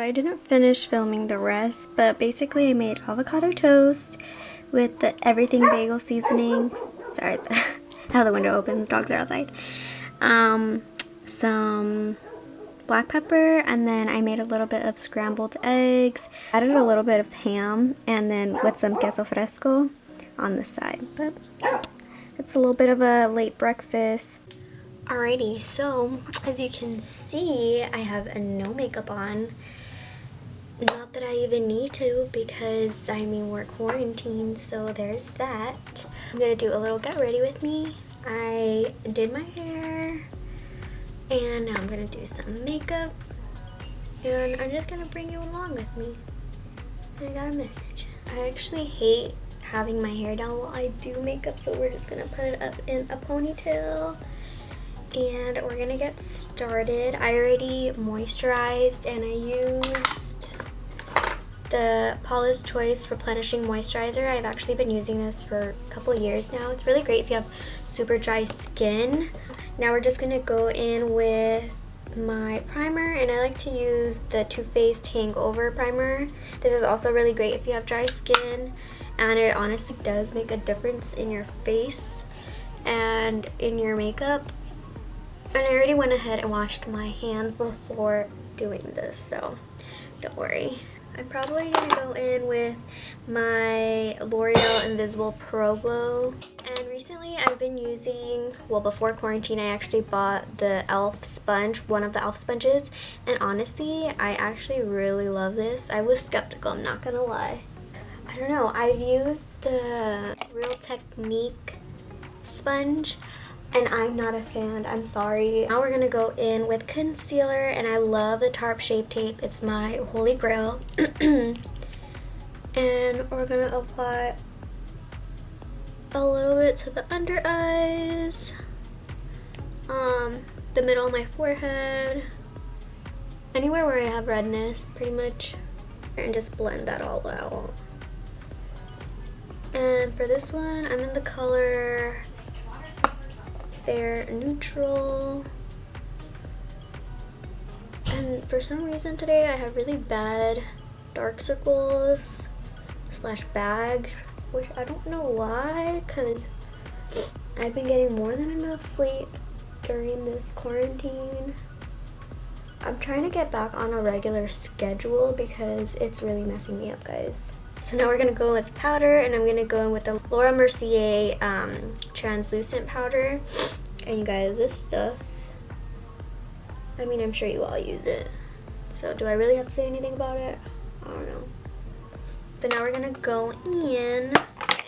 I didn't finish filming the rest, but basically I made avocado toast with the everything bagel seasoning. Sorry, I have the window open, the dogs are outside. Some black pepper, and then I made a little bit of scrambled eggs. Added a little bit of ham, and then with some queso fresco on the side. But it's a little bit of a late breakfast. Alrighty, so as you can see, I have no makeup on. Not that I even need to, because I mean we're quarantined, so there's that. I'm gonna do a little get ready with me. I did my hair, and now I'm gonna do some makeup, and I'm just gonna bring you along with me. I got a message. I actually hate having my hair down while I do makeup, so we're just gonna put it up in a ponytail. And we're gonna get started. I already moisturized, and I used the Paula's Choice Replenishing Moisturizer. I've actually been using this for a couple years now. It's really great if you have super dry skin. Now we're just gonna go in with my primer, and I like to use the Too Faced Hangover Primer. This is also really great if you have dry skin, and it honestly does make a difference in your face and in your makeup. And I already went ahead and washed my hands before doing this, so don't worry. I'm probably gonna go in with my L'Oreal Invisible Pro Glow. And recently I've been using, well, before quarantine I actually bought the e.l.f. sponge, one of the e.l.f. sponges, and honestly I actually really love this. I was skeptical, I'm not gonna lie. I don't know, I've used the Real Technique sponge, and I'm not a fan, I'm sorry. Now we're gonna go in with concealer, and I love the Tarte Shape Tape. It's my holy grail. And we're gonna apply a little bit to the under eyes, the middle of my forehead, anywhere where I have redness, pretty much, and just blend that all out. And for this one, I'm in the color Fair Neutral, and for some reason today I have really bad dark circles slash bag, which I don't know why, because I've been getting more than enough sleep during this quarantine. I'm trying to get back on a regular schedule because it's really messing me up, guys. So now we're going to go with powder, and I'm going to go in with the Laura Mercier translucent powder. And you guys, this stuff, I mean, I'm sure you all use it. So do I really have to say anything about it? I don't know. So now we're going to go in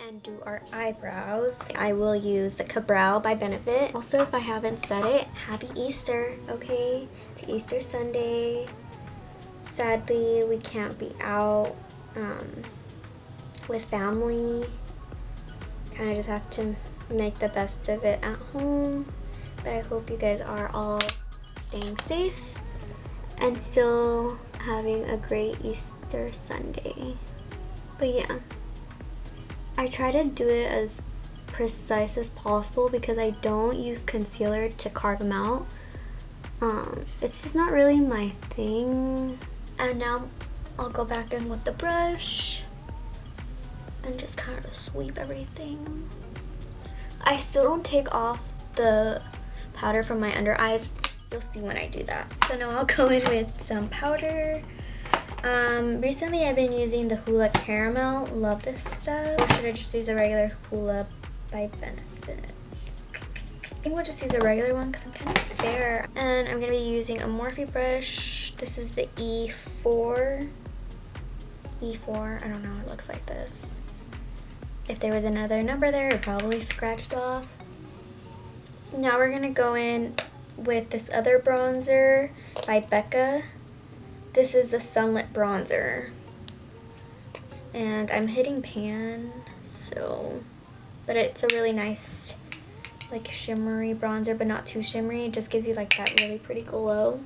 and do our eyebrows. I will use the Cabral by Benefit. Also, if I haven't said it, happy Easter, okay? It's Easter Sunday. Sadly, we can't be out with family. Kind of just have to make the best of it at home. But I hope you guys are all staying safe and still having a great Easter Sunday. But yeah, I try to do it as precise as possible because I don't use concealer to carve them out. It's just not really my thing. And now I'll go back in with the brush and just kind of sweep everything. I still don't take off the powder from my under eyes. You'll see when I do that. So now I'll go in with some powder. Recently I've been using the Hoola Caramel. Love this stuff. Or should I just use a regular Hoola by Benefit? I think we'll just use a regular one because I'm kind of fair. And I'm going to be using a Morphe brush. This is the E4. I don't know, it looks like this. If there was another number there, it probably scratched off. Now we're gonna go in with this other bronzer by Becca. This is the Sunlit Bronzer. And I'm hitting pan, so, but it's a really nice, like, shimmery bronzer, but not too shimmery. It just gives you like that really pretty glow.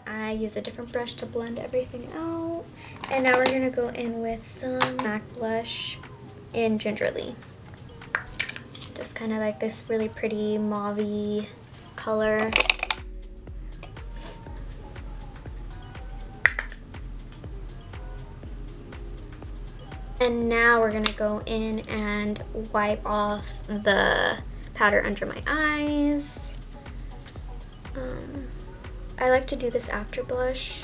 I use a different brush to blend everything out. And now we're gonna go in with some MAC blush in Gingerly. Just kind of like this really pretty mauve-y color. And now we're gonna go in and wipe off the powder under my eyes. I like to do this after blush.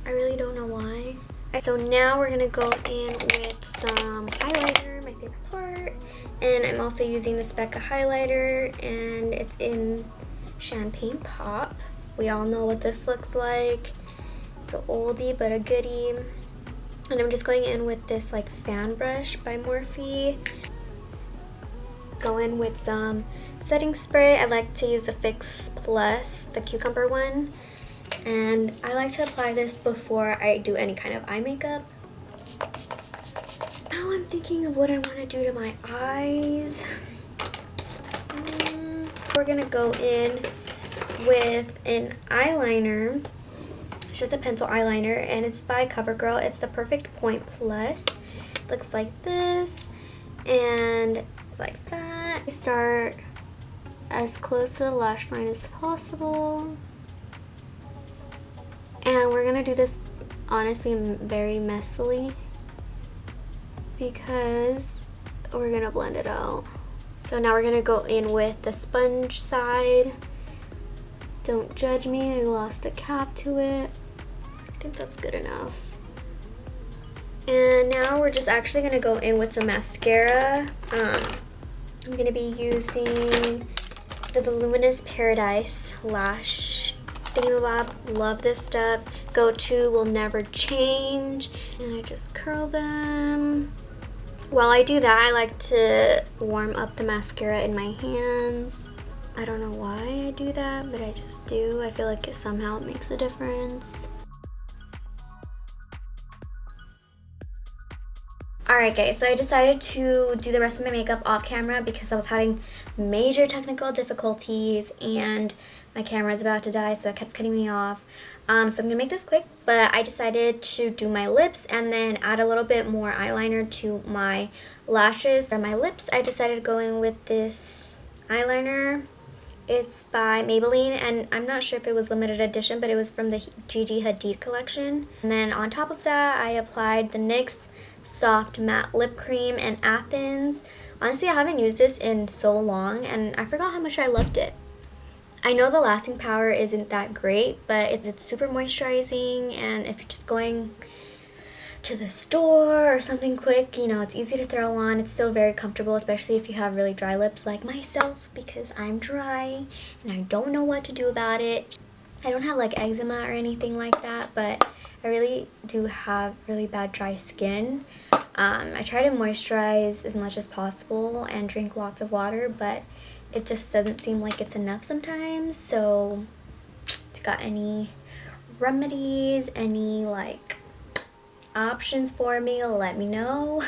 I really don't know why. So now we're gonna go in with some highlighter, my favorite part. And I'm also using this Becca highlighter, and it's in Champagne Pop. We all know what this looks like. It's an oldie but a goodie. And I'm just going in with this like fan brush by Morphe. Go in with some setting spray. I like to use the Fix Plus, the cucumber one. And I like to apply this before I do any kind of eye makeup. Now I'm thinking of what I want to do to my eyes. We're gonna go in with an eyeliner. It's just a pencil eyeliner, and it's by CoverGirl. It's the Perfect Point Plus. Looks like this and like that. I start as close to the lash line as possible. And we're gonna do this honestly very messily because we're gonna blend it out. So now we're gonna go in with the sponge side. Don't judge me, I lost the cap to it. I think that's good enough. And now we're just actually gonna go in with some mascara. I'm gonna be using the Voluminous Paradise Lash Thingamabob. Love this stuff. Go-to will never change. And I just curl them. While I do that, I like to warm up the mascara in my hands. I don't know why I do that, but I just do. I feel like somehow it makes a difference. Alright guys, so I decided to do the rest of my makeup off camera because I was having major technical difficulties and my camera is about to die, so it kept cutting me off. So I'm gonna make this quick, but I decided to do my lips and then add a little bit more eyeliner to my lashes. For my lips, I decided to go in with this eyeliner. It's by Maybelline, and I'm not sure if it was limited edition, but it was from the Gigi Hadid collection. And then on top of that, I applied the NYX Soft Matte Lip Cream in Athens. Honestly, I haven't used this in so long, and I forgot how much I loved it. I know the lasting power isn't that great, but it's super moisturizing, and if you're just going to the store or something quick, you know, it's easy to throw on. It's still very comfortable, especially if you have really dry lips like myself, because I'm dry and I don't know what to do about it. I don't have like eczema or anything like that, but I really do have really bad dry skin. I try to moisturize as much as possible and drink lots of water, but it just doesn't seem like it's enough sometimes. So if you got any remedies, any like options for me, let me know.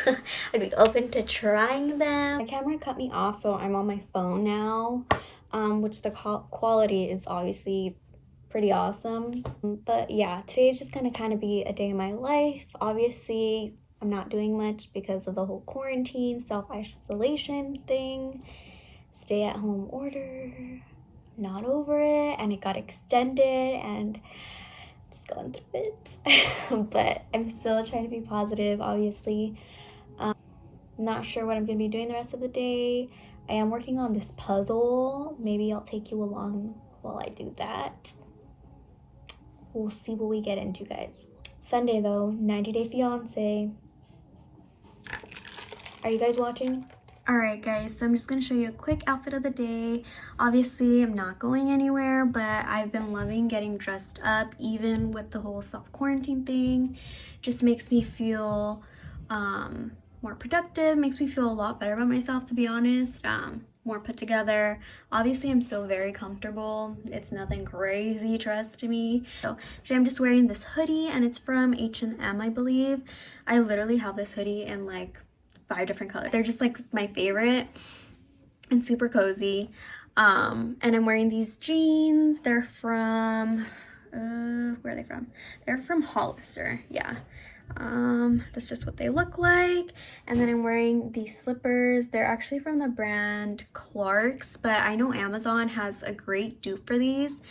I'd be open to trying them. My camera cut me off, so I'm on my phone now, which the quality is obviously pretty awesome. But yeah, today is just gonna kind of be a day in my life. Obviously, I'm not doing much because of the whole quarantine, self-isolation thing, stay-at-home order. Not over it, and it got extended, and just going through it. But I'm still trying to be positive, obviously. Not sure what I'm gonna be doing the rest of the day. I am working on this puzzle. Maybe I'll take you along while I do that. We'll see what we get into, guys. Sunday though, 90 Day Fiance. Are you guys watching? Alright guys, so I'm just going to show you a quick outfit of the day. Obviously, I'm not going anywhere, but I've been loving getting dressed up, even with the whole self-quarantine thing. Just makes me feel more productive, makes me feel a lot better about myself, to be honest. More put together. Obviously, I'm still very comfortable. It's nothing crazy, trust me. So today I'm just wearing this hoodie, and it's from H&M, I believe. I literally have this hoodie in like 5 different colors. They're just like my favorite and super cozy. And I'm wearing these jeans. They're from where are they from? They're from Hollister. Yeah. That's just what they look like. And then I'm wearing these slippers. They're actually from the brand Clark's, but I know Amazon has a great dupe for these.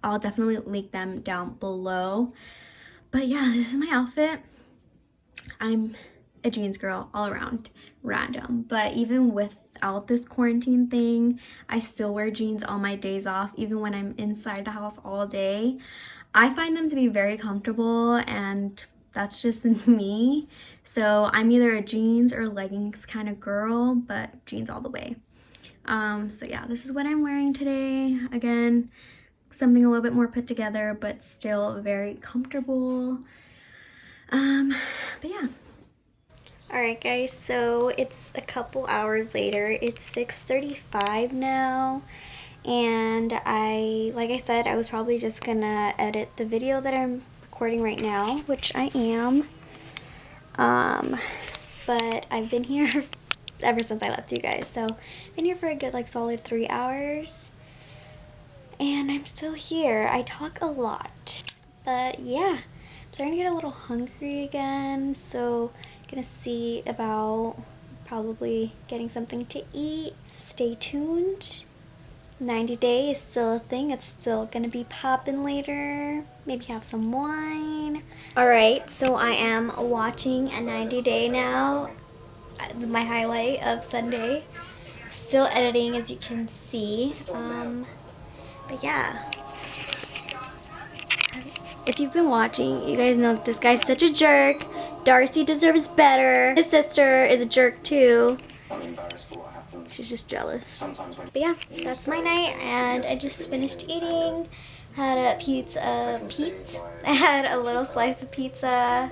I'll definitely link them down below. But yeah, this is my outfit. I'm a jeans girl all around, random. But even without this quarantine thing, I still wear jeans on my days off, even when I'm inside the house all day. I find them to be very comfortable, and that's just me. So I'm either a jeans or leggings kind of girl, but jeans all the way. So yeah, this is what I'm wearing today. Again, something a little bit more put together, but still very comfortable. But yeah. Alright guys, so it's a couple hours later. It's 6:35 now, and like I said, I was probably just gonna edit the video that I'm recording right now, which I am. But I've been here ever since I left you guys, so I've been here for a good like solid 3 hours, and I'm still here. I talk a lot, but yeah, I'm starting to get a little hungry again, so gonna see about probably getting something to eat. Stay tuned. 90 day is still a thing. It's still gonna be popping later. Maybe have some wine. Alright, so I am watching a 90 day now. My highlight of Sunday. Still editing, as you can see. But yeah. If you've been watching, you guys know that this guy's such a jerk. Darcy deserves better. His sister is a jerk too. She's just jealous. But yeah, that's my night, and I just finished eating. Had a pizza. I had a little slice of pizza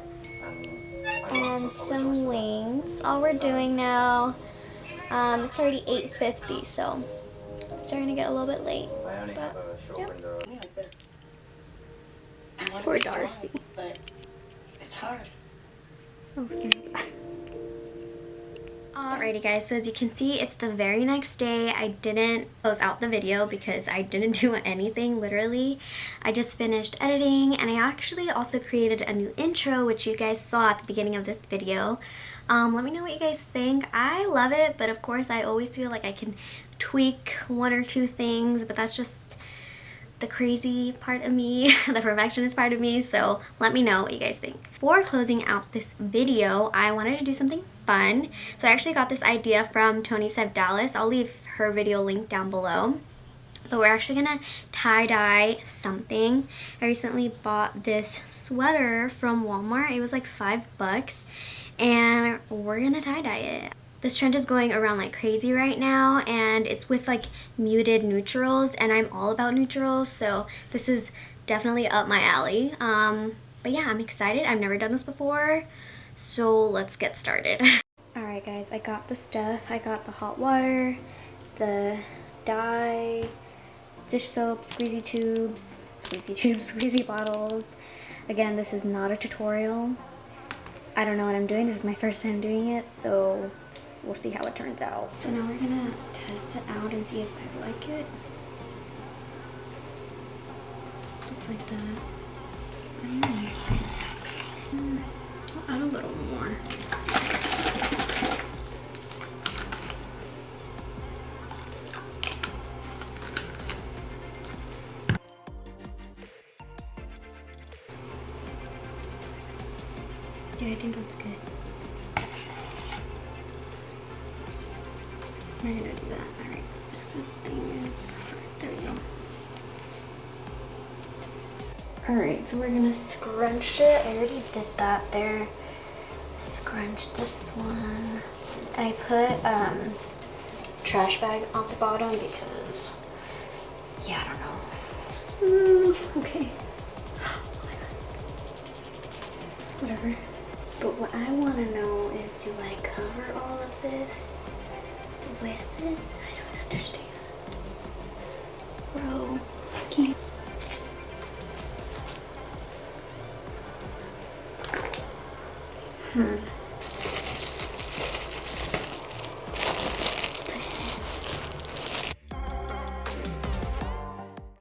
and some wings. All we're doing now, it's already 8:50, so it's starting to get a little bit late. But yeah. Poor Darcy. But it's hard. Oh, snap. Alrighty guys, so as you can see, it's the very next day. I didn't close out the video because I didn't do anything, literally. I just finished editing, and I actually also created a new intro, which you guys saw at the beginning of this video. Let me know what you guys think. I love it, but of course I always feel like I can tweak one or two things, but that's just the crazy part of me, the perfectionist part of me, so let me know what you guys think. For closing out this video, I wanted to do something fun. So I actually got this idea from Toni Dallas. I'll leave her video link down below. But we're actually gonna tie-dye something. I recently bought this sweater from Walmart. It was like $5, and we're gonna tie-dye it. This trend is going around like crazy right now, and it's with like muted neutrals, and I'm all about neutrals, so this is definitely up my alley. But yeah, I'm excited. I've never done this before, so let's get started. Alright guys, I got the stuff. I got the hot water, the dye, dish soap, squeezy tubes, squeezy bottles. Again, this is not a tutorial. I don't know what I'm doing. This is my first time doing it, so we'll see how it turns out. So now we're gonna test it out and see if I like it. Looks like that. I'll add a little more. Yeah, I think that's good. We're gonna do that. Alright, this thing is, there we go. Alright, so we're gonna scrunch it. I already did that there. Scrunch this one. And I put trash bag on the bottom because, yeah, I don't know. Okay. Whatever. But what I want to know is, do I cover all of this with it? I don't understand. Bro, can't.